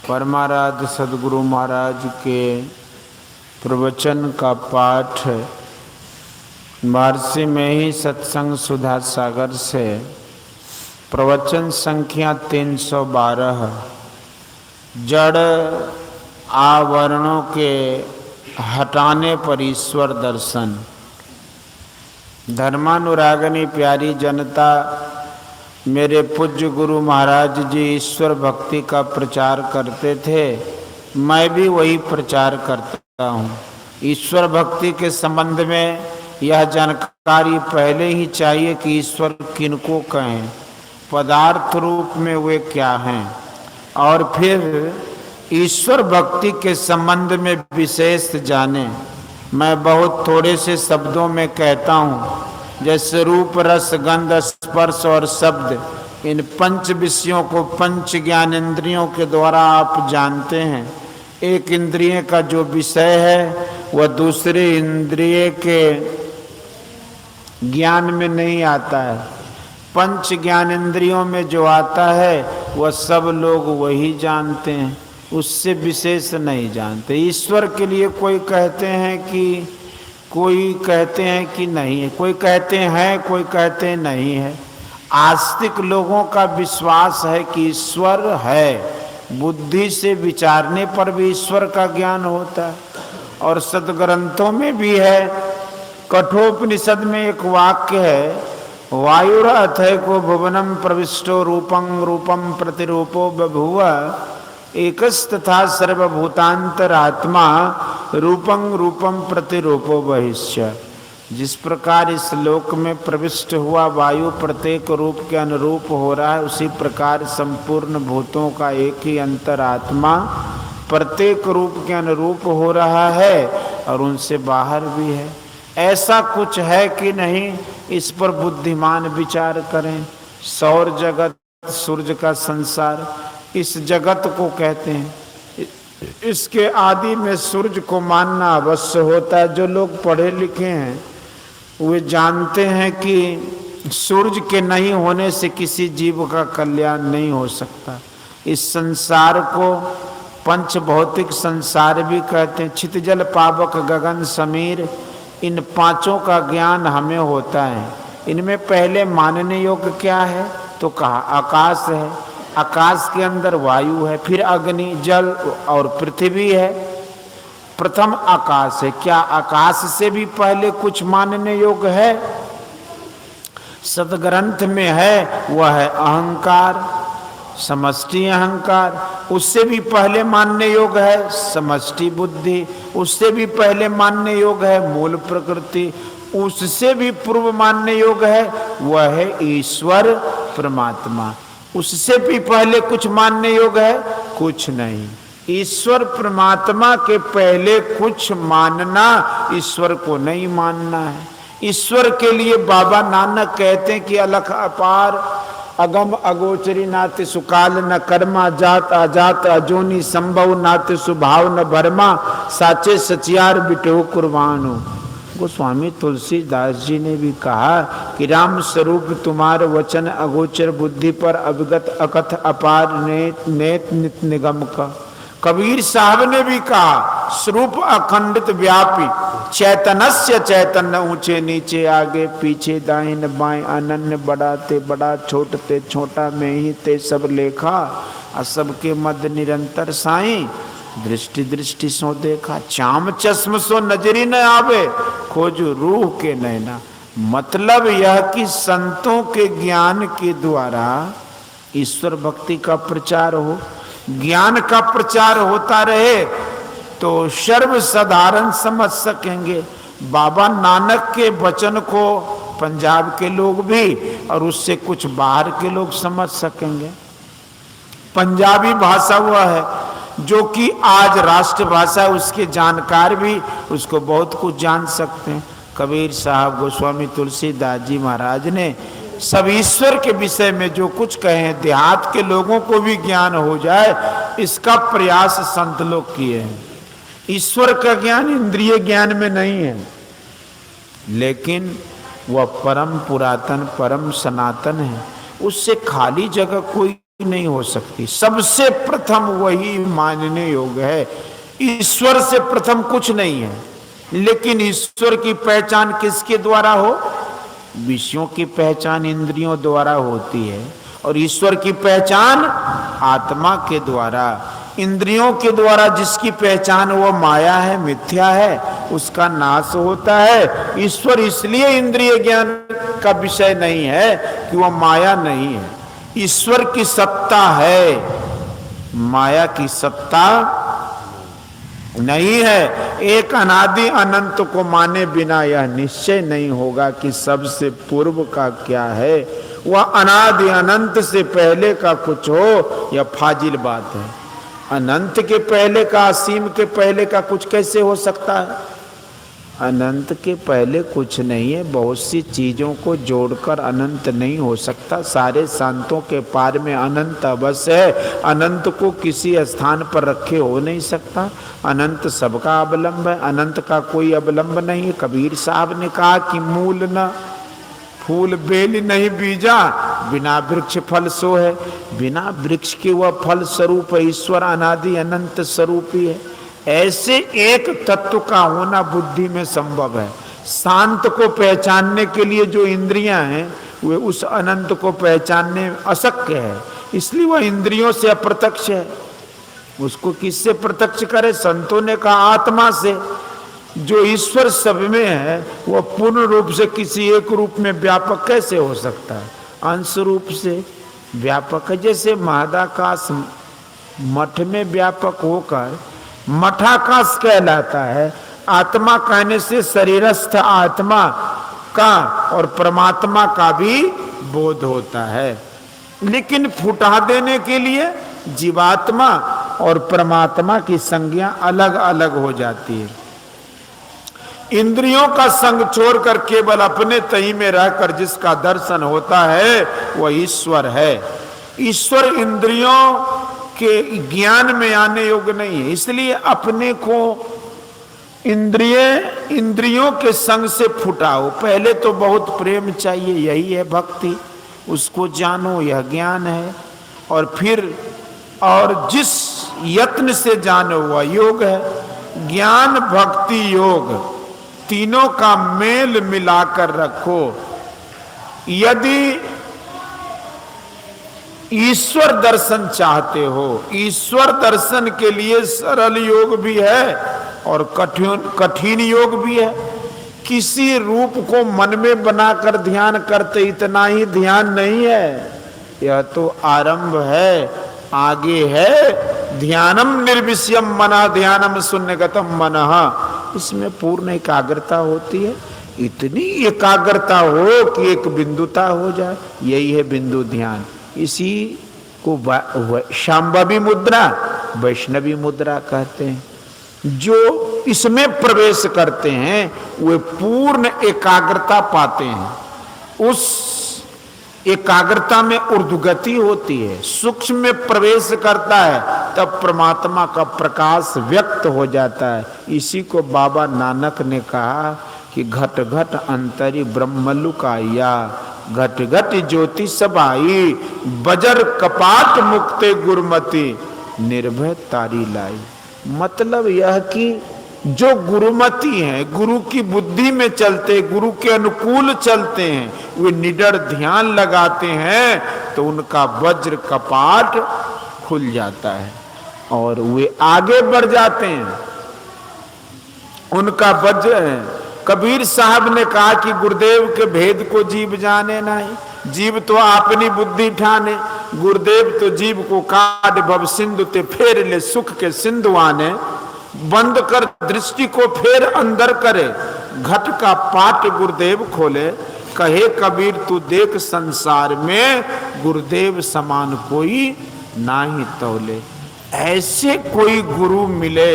परमाराध्य सद्गुरु महाराज के प्रवचन का पाठ वाराणसी में ही सत्संग सुधा सागर से प्रवचन संख्या 312 जड़ आवरणों के हटाने पर ईश्वर दर्शन। धर्मानुरागनी प्यारी जनता, मेरे पूज्य गुरु महाराज जी ईश्वर भक्ति का प्रचार करते थे, मैं भी वही प्रचार करता हूँ। ईश्वर भक्ति के संबंध में यह जानकारी पहले ही चाहिए कि ईश्वर किनको कहें, पदार्थ रूप में वे क्या हैं, और फिर ईश्वर भक्ति के संबंध में विशेष जाने। मैं बहुत थोड़े से शब्दों में कहता हूँ, जैसे रूप रस गंध स्पर्श और शब्द, इन पंच विषयों को पंच ज्ञान इंद्रियों के द्वारा आप जानते हैं। एक इंद्रिय का जो विषय है वह दूसरे इंद्रिय के ज्ञान में नहीं आता है। पंच ज्ञान इंद्रियों में जो आता है वह सब लोग वही जानते हैं, उससे विशेष नहीं जानते। ईश्वर के लिए कोई कहते हैं कि नहीं है, कोई कहते हैं, कोई कहते हैं नहीं है। आस्तिक लोगों का विश्वास है कि ईश्वर है। बुद्धि से विचारने पर भी ईश्वर का ज्ञान होता है, और सदग्रंथों में भी है। कठोपनिषद में एक वाक्य है, वायुरअथय को भुवनम प्रविष्टो रूपं रूपम प्रतिरूपो बभूव एकस्तथा सर्वभूतांतरात्मा रूपं रूपम प्रतिरूपो बहिष्य। जिस प्रकार इस लोक में प्रविष्ट हुआ वायु प्रत्येक रूप के अनुरूप हो रहा है, उसी प्रकार संपूर्ण भूतों का एक ही अंतरात्मा प्रत्येक रूप के अनुरूप हो रहा है और उनसे बाहर भी है। ऐसा कुछ है कि नहीं, इस पर बुद्धिमान विचार करें। सौर जगत, सूर्य का संसार, इस जगत को कहते हैं। इसके आदि में सूर्य को मानना अवश्य होता है। जो लोग पढ़े लिखे हैं वे जानते हैं कि सूर्य के नहीं होने से किसी जीव का कल्याण नहीं हो सकता। इस संसार को पंच भौतिक संसार भी कहते हैं। छितजल पावक गगन समीर, इन पांचों का ज्ञान हमें होता है। इनमें पहले मानने योग्य क्या है तो कहा आकाश है। आकाश के अंदर वायु है, फिर अग्नि, जल और पृथ्वी है। प्रथम आकाश है। क्या आकाश से भी पहले कुछ मानने योग्य है? सदग्रंथ में है, वह है अहंकार, समष्टि अहंकार। उससे भी पहले मानने योग्य है समष्टि बुद्धि। उससे भी पहले मानने योग्य है मूल प्रकृति। उससे भी पूर्व मानने योग्य है वह है ईश्वर परमात्मा। उससे भी पहले कुछ मानने योग्य है? कुछ नहीं। ईश्वर परमात्मा के पहले कुछ मानना, ईश्वर को नहीं मानना है। ईश्वर के लिए बाबा नानक कहते हैं कि अलख अपार अगम अगोचरी नाते सुकाल न कर्मा जात अजात अजोनी संभव नाते सुभाव न भरमा साचे सचियार बिटो कुर्बानो। गोस्वामी तुलसीदास जी ने भी कहा कि राम स्वरूप तुम्हारे वचन अगोचर बुद्धि पर अवगत अकथ अपार नेत नित निगम का। कबीर साहब ने भी कहा स्वरूप अखंडित व्यापी चैतन्य चैतन्य ऊंचे नीचे आगे पीछे दाहिने बाएं अनन्य बढ़ाते बड़ा छोटते छोटा में ही ते सब लेखा और सबके मध्य निरंतर साईं दृष्टि दृष्टि सो देखा चाम चश्म सो नजरी न आवे खोजू रूह के नैना। मतलब यह कि संतों के ज्ञान के द्वारा ईश्वर भक्ति का प्रचार हो, ज्ञान का प्रचार होता रहे तो सर्वसाधारण समझ सकेंगे। बाबा नानक के वचन को पंजाब के लोग भी और उससे कुछ बाहर के लोग समझ सकेंगे। पंजाबी भाषा वह है जो कि आज राष्ट्र भाषा, उसके जानकार भी उसको बहुत कुछ जान सकते हैं। कबीर साहब, गोस्वामी तुलसीदास जी महाराज ने सब ईश्वर के विषय में जो कुछ कहे, देहात के लोगों को भी ज्ञान हो जाए, इसका प्रयास संत लोग किए हैं। ईश्वर का ज्ञान इंद्रिय ज्ञान में नहीं है, लेकिन वह परम पुरातन परम सनातन है। उससे खाली जगह कोई नहीं हो सकती। सबसे प्रथम वही मानने योग्य है। ईश्वर से प्रथम कुछ नहीं है, लेकिन ईश्वर की पहचान किसके द्वारा हो? विषयों की पहचान इंद्रियों द्वारा होती है, और ईश्वर की पहचान आत्मा के द्वारा। इंद्रियों के द्वारा जिसकी पहचान वो माया है, मिथ्या है, उसका नाश होता है। ईश्वर इसलिए इंद्रिय ज्ञान का विषय नहीं है कि वह माया नहीं है। ईश्वर की सत्ता है, माया की सत्ता नहीं है। एक अनादि अनंत को माने बिना यह निश्चय नहीं होगा कि सबसे पूर्व का क्या है। वह अनादि अनंत से पहले का कुछ हो, यह फाजिल बात है। अनंत के पहले का, असीम के पहले का कुछ कैसे हो सकता है? अनंत के पहले कुछ नहीं है। बहुत सी चीजों को जोड़कर अनंत नहीं हो सकता। सारे शांतों के पार में अनंत अवश्य है। अनंत को किसी स्थान पर रखे हो नहीं सकता। अनंत सबका अवलंब है, अनंत का कोई अवलंब नहीं है। कबीर साहब ने कहा कि मूल न फूल बेल नहीं बीजा, बिना वृक्ष फल सो है। बिना वृक्ष के वह फल स्वरूप है। ईश्वर अनादि अनंत स्वरूप ही है। ऐसे एक तत्व का होना बुद्धि में संभव है। शांत को पहचानने के लिए जो इंद्रियां हैं वे उस अनंत को पहचानने अशक्य है, इसलिए वह इंद्रियों से अप्रत्यक्ष है। उसको किससे प्रत्यक्ष करे? संतों ने कहा आत्मा से। जो ईश्वर सब में है वह पूर्ण रूप से किसी एक रूप में व्यापक कैसे हो सकता है? अंश रूप से व्यापक है। जैसे महदाकाश मठ में व्यापक होकर मठाकाश कहलाता है। आत्मा कहने से शरीरस्थ आत्मा का और परमात्मा का भी बोध होता है, लेकिन फुटा देने के लिए जीवात्मा और परमात्मा की संज्ञा अलग अलग हो जाती है। इंद्रियों का संग छोड़कर केवल अपने तही में रहकर जिसका दर्शन होता है वह ईश्वर है। ईश्वर इंद्रियों के ज्ञान में आने योग्य नहीं है, इसलिए अपने को इंद्रियों के संग से फुटाओ। पहले तो बहुत प्रेम चाहिए, यही है भक्ति। उसको जानो, यह ज्ञान है। और फिर और जिस यत्न से जानो वह योग है। ज्ञान भक्ति योग तीनों का मेल मिलाकर रखो। यदि ईश्वर दर्शन चाहते हो, ईश्वर दर्शन के लिए सरल योग भी है और कठिन योग भी है। किसी रूप को मन में बनाकर ध्यान करते इतना ही ध्यान नहीं है, यह तो आरंभ है, आगे है। ध्यानम निर्विषयम मना ध्यानम शून्यगतम मनः। इसमें पूर्ण एकाग्रता होती है। इतनी एकाग्रता हो कि एक बिंदुता हो जाए, यही है बिंदु ध्यान। इसी को शांभवी मुद्रा, वैष्णवी मुद्रा कहते हैं। जो इसमें प्रवेश करते हैं वे पूर्ण एकाग्रता पाते हैं। उस एकाग्रता में ऊर्ध्वगति होती है। सूक्ष्म में प्रवेश करता है तब परमात्मा का प्रकाश व्यक्त हो जाता है। इसी को बाबा नानक ने कहा कि घट घट अंतरी ब्रह्मलुकाया, घट घट ज्योति सबाई, बजर कपाट मुक्ते गुरुमति, निर्भय तारी लाई। मतलब यह कि जो गुरुमति हैं, गुरु की बुद्धि में चलते, गुरु के अनुकूल चलते हैं, वे निडर ध्यान लगाते हैं तो उनका वज्र कपाट खुल जाता है और वे आगे बढ़ जाते हैं। उनका वज्र है। कबीर साहब ने कहा कि गुरुदेव के भेद को जीव जाने नहीं, जीव तो अपनी बुद्धि ठाने। गुरुदेव तो जीव को काट भव सिंधु ते फेर ले सुख के सिंधु आने। बंद कर दृष्टि को फेर अंदर करे, घट का पाट गुरुदेव खोले। कहे कबीर तू देख संसार में, गुरुदेव समान कोई नाही तौले। ऐसे कोई गुरु मिले,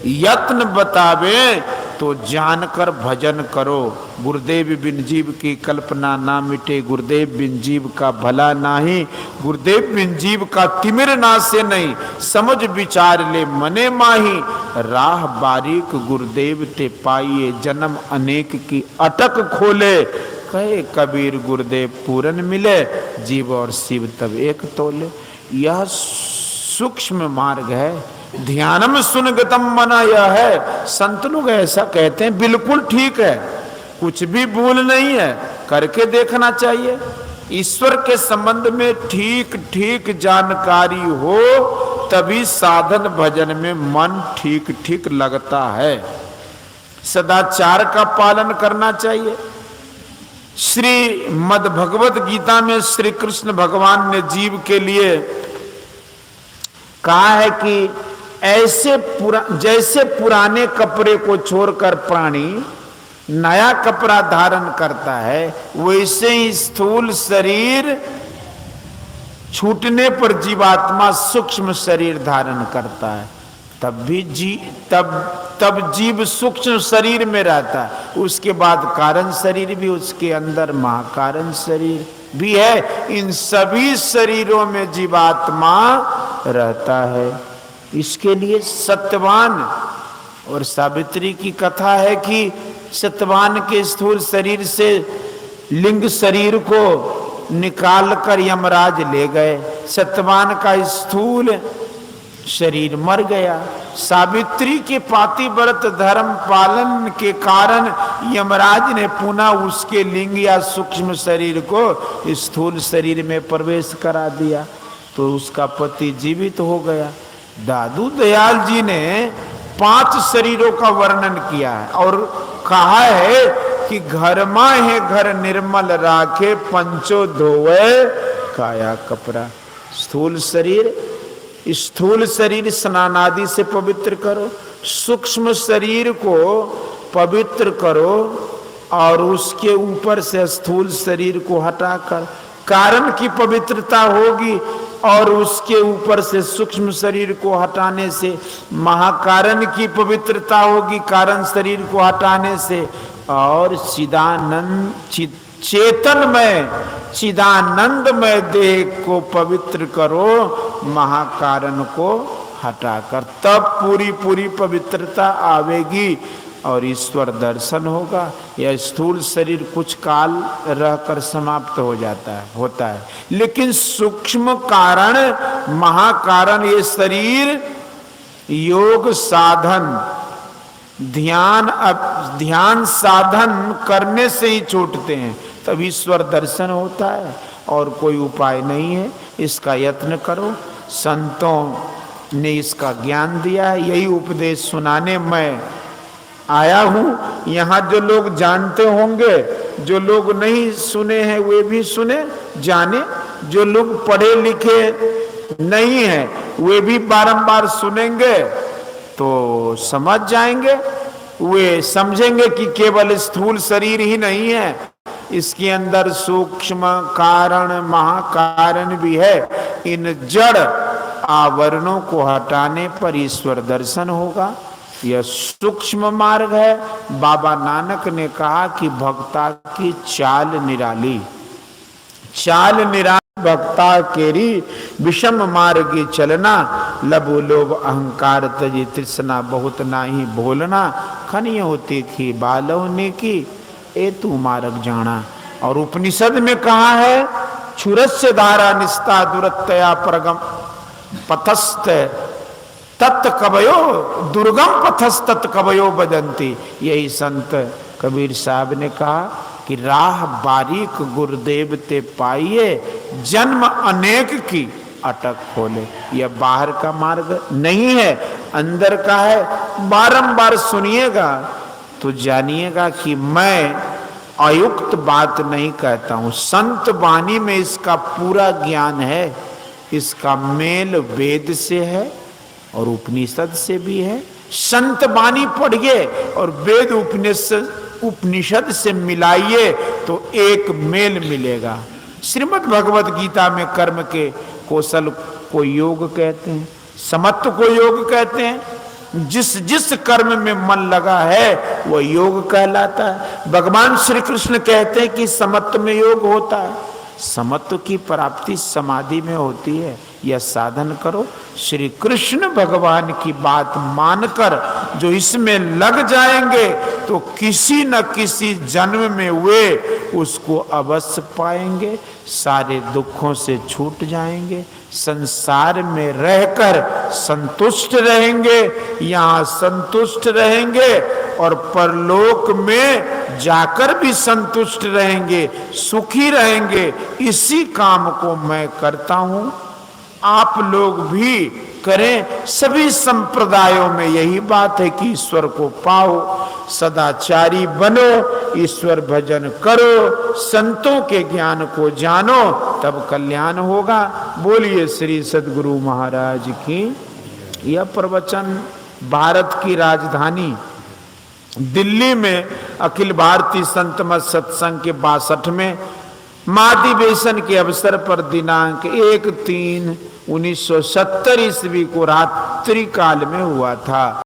यत्न बतावे तो जानकर भजन करो। गुरुदेव बिन जीव की कल्पना ना मिटे, गुरुदेव बिन जीव का भला नाही। गुरुदेव बिन जीव का तिमिर ना से नहीं, समझ विचार ले मने माही। राह बारीक गुरुदेव ते पाइए, जन्म अनेक की अटक खोले। कहे कबीर गुरुदेव पूरन मिले, जीव और शिव तब एक तोले। यह सूक्ष्म मार्ग है। ध्यानम सुनगतम मना यह है। संत लोग ऐसा कहते हैं, बिल्कुल ठीक है, कुछ भी भूल नहीं है, करके देखना चाहिए। ईश्वर के संबंध में ठीक ठीक जानकारी हो तभी साधन भजन में मन ठीक ठीक लगता है। सदाचार का पालन करना चाहिए। श्री मद भगवत गीता में श्री कृष्ण भगवान ने जीव के लिए कहा है कि जैसे पुराने कपड़े को छोड़कर प्राणी नया कपड़ा धारण करता है, वैसे ही स्थूल शरीर छूटने पर जीवात्मा सूक्ष्म शरीर धारण करता है। तब जीव सूक्ष्म शरीर में रहता है। उसके बाद कारण शरीर भी, उसके अंदर महाकारण शरीर भी है। इन सभी शरीरों में जीवात्मा रहता है। इसके लिए सत्यवान और सावित्री की कथा है कि सत्यवान के स्थूल शरीर से लिंग शरीर को निकालकर यमराज ले गए। सत्यवान का स्थूल शरीर मर गया। सावित्री के पातिव्रत धर्म पालन के कारण यमराज ने पुनः उसके लिंग या सूक्ष्म शरीर को स्थूल शरीर में प्रवेश करा दिया, तो उसका पति जीवित हो गया। दादू दयाल जी ने 5 शरीरों का वर्णन किया है और कहा है कि घर माँ है घर निर्मल राखे, पंचो धोवे काया कपड़ा। स्थूल शरीर स्नान आदि से पवित्र करो, सूक्ष्म शरीर को पवित्र करो और उसके ऊपर से स्थूल शरीर को हटाकर कारण की पवित्रता होगी और उसके ऊपर से सूक्ष्म शरीर को हटाने से महाकारण की पवित्रता होगी, कारण शरीर को हटाने से। और चिदानंदमय देह को पवित्र करो महाकारण को हटाकर, तब पूरी पवित्रता आवेगी और ईश्वर दर्शन होगा। यह स्थूल शरीर कुछ काल रहकर समाप्त होता है, लेकिन सूक्ष्म कारण महाकारण ये शरीर योग साधन ध्यान साधन करने से ही छूटते हैं, तब ईश्वर दर्शन होता है और कोई उपाय नहीं है। इसका यत्न करो। संतों ने इसका ज्ञान दिया है, यही उपदेश सुनाने मैं आया हूं। यहाँ जो लोग जानते होंगे, जो लोग नहीं सुने हैं वे भी सुने जाने, जो लोग पढ़े लिखे नहीं हैं वे भी बारंबार सुनेंगे तो समझ जाएंगे। वे समझेंगे कि केवल स्थूल शरीर ही नहीं है, इसके अंदर सूक्ष्म कारण महाकारण भी है। इन जड़ आवरणों को हटाने पर ईश्वर दर्शन होगा। यह सूक्ष्म मार्ग है। बाबा नानक ने कहा कि भक्ता की चाल निराली भक्ता केरी विषम मार्गी चलना, लबो लोभ अहंकार तजी तृष्णा बहुत नाही भोलना, खनिय होती थी बालव ने की ए तू मार्ग जाना। और उपनिषद में कहा है क्षुरस्य धारा निस्ता दुरत्तया परगम पथस्थ तत् कवयो दुर्गम पथस्तत् कवयो बदंती। यही संत कबीर साहब ने कहा कि राह बारीक गुरुदेव ते पाइए, जन्म अनेक की अटक खोले। यह बाहर का मार्ग नहीं है, अंदर का है। बारंबार सुनिएगा तो जानिएगा कि मैं अयुक्त बात नहीं कहता हूं। संत वाणी में इसका पूरा ज्ञान है। इसका मेल वेद से है और उपनिषद से भी है। संत वाणी पढ़िए और वेद उपनिषद से मिलाइए तो एक मेल मिलेगा। श्रीमद् भगवत गीता में कर्म के कौशल को योग कहते हैं, समत्व को योग कहते हैं। जिस कर्म में मन लगा है वह योग कहलाता है। भगवान श्री कृष्ण कहते हैं कि समत्व में योग होता है। समत्व की प्राप्ति समाधि में होती है। यह साधन करो। श्री कृष्ण भगवान की बात मानकर जो इसमें लग जाएंगे तो किसी न किसी जन्म में वे उसको अवश्य पाएंगे, सारे दुखों से छूट जाएंगे, संसार में रहकर संतुष्ट रहेंगे, यहाँ संतुष्ट रहेंगे और परलोक में जाकर भी संतुष्ट रहेंगे, सुखी रहेंगे। इसी काम को मैं करता हूँ, आप लोग भी करें। सभी संप्रदायों में यही बात है कि ईश्वर को पाओ, सदाचारी बनो, ईश्वर भजन करो, संतों के ज्ञान को जानो, तब कल्याण होगा। बोलिए श्री सद्गुरु महाराज की। यह प्रवचन भारत की राजधानी दिल्ली में अखिल भारतीय संत मत सत्संग के 62वें महाधिवेशन के अवसर पर दिनांक 1/3/1970 ईस्वी को रात्रि काल में हुआ था।